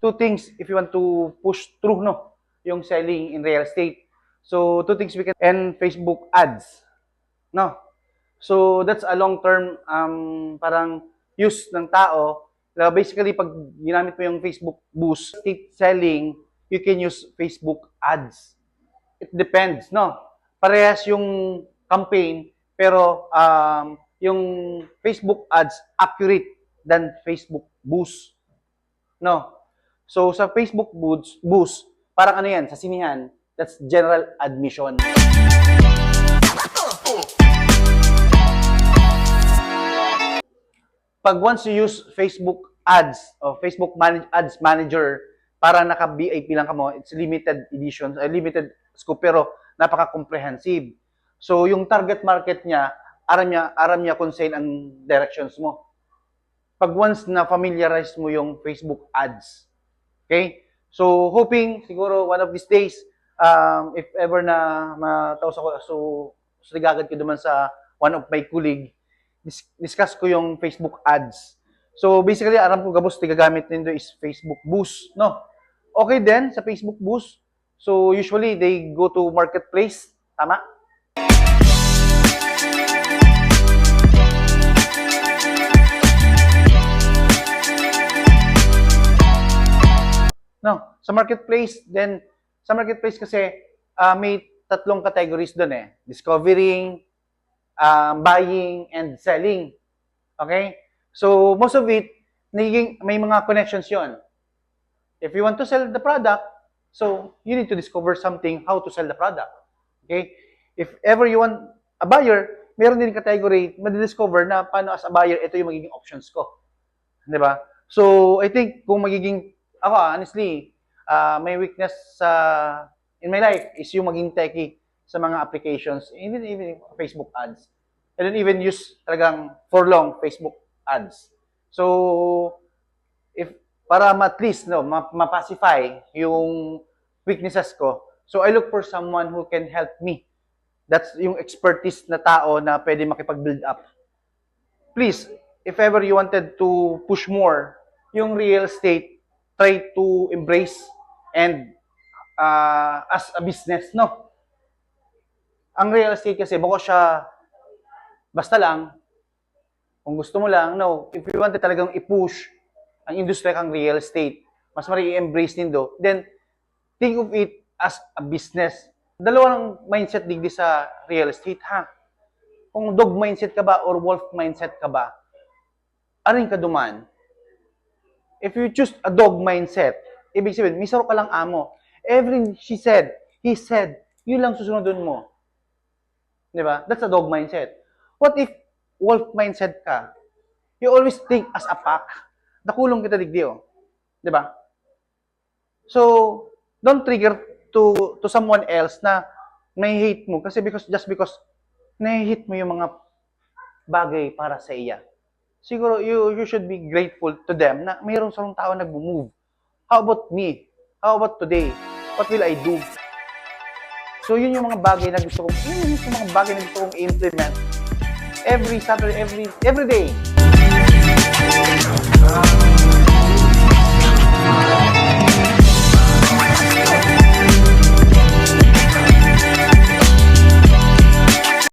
two things if you want to push through, no, yung selling in real estate. So, two things we can, and Facebook ads, no. So, that's a long-term, parang use ng tao. Basically, pag ginamit mo yung Facebook boost, estate selling, you can use Facebook ads. It depends, no? Parehas yung campaign, pero yung Facebook ads accurate than Facebook boost. No? So, sa Facebook boost, parang ano yan, sa sinihan, that's general admission. Pag once you use Facebook ads o Facebook ads manager, para naka-VIP lang ka mo, it's limited edition, limited scope, pero napaka-comprehensive. So, yung target market niya, aram niya kung saan ang directions mo. Pag once na familiarize mo yung Facebook ads. Okay? So, hoping, siguro, one of these days, if ever na mataos ako, so nagagad ko naman sa one of my colleague, discuss ko yung Facebook ads. So, basically, aram ko gabos, gagamit nito is Facebook boost, no? Okay din sa Facebook boost. So, usually, they go to marketplace. Tama? No, sa marketplace, then, sa marketplace kasi, may tatlong categories doon eh. Discovering, buying, and selling. Okay? So, most of it, may mga connections yon. If you want to sell the product, so, you need to discover something, how to sell the product. Okay? If ever you want a buyer, meron din category, madidiscover na paano as a buyer, ito yung magiging options ko. Diba? So, I think, kung magiging, ako, honestly, may weakness in my life is yung maging techie sa mga applications, even Facebook ads. I don't even use talagang for long Facebook ads. So, para at least, no, mapacify yung weaknesses ko, so I look for someone who can help me. That's yung expertise na tao na pwede makipag-build up. Please, if ever you wanted to push more yung real estate, try to embrace and as a business, no? Ang real estate kasi, bako siya basta lang, kung gusto mo lang, no, if you wanted talagang i-push ang industry kang real estate, mas mari-embrace nindo, then think of it as a business. Dalawang mindset digdi sa real estate, ha? Kung dog mindset ka ba or wolf mindset ka ba, aring ka duman. If you choose a dog mindset, ibig sabihin, misaro ka lang amo. Everything she said, he said, yun lang susunodin mo. Diba? That's a dog mindset. What if wolf mindset ka? You always think as a pack. Nakulong kita digdi, oh. Diba? So, don't trigger to someone else na may hate mo kasi just because na-hate mo yung mga bagay para sa iya. Siguro, you should be grateful to them na mayroong sarong tao nag-move. How about me? How about today? What will I do? So, yun yung mga bagay na gusto kong, i-implement every Saturday, every day.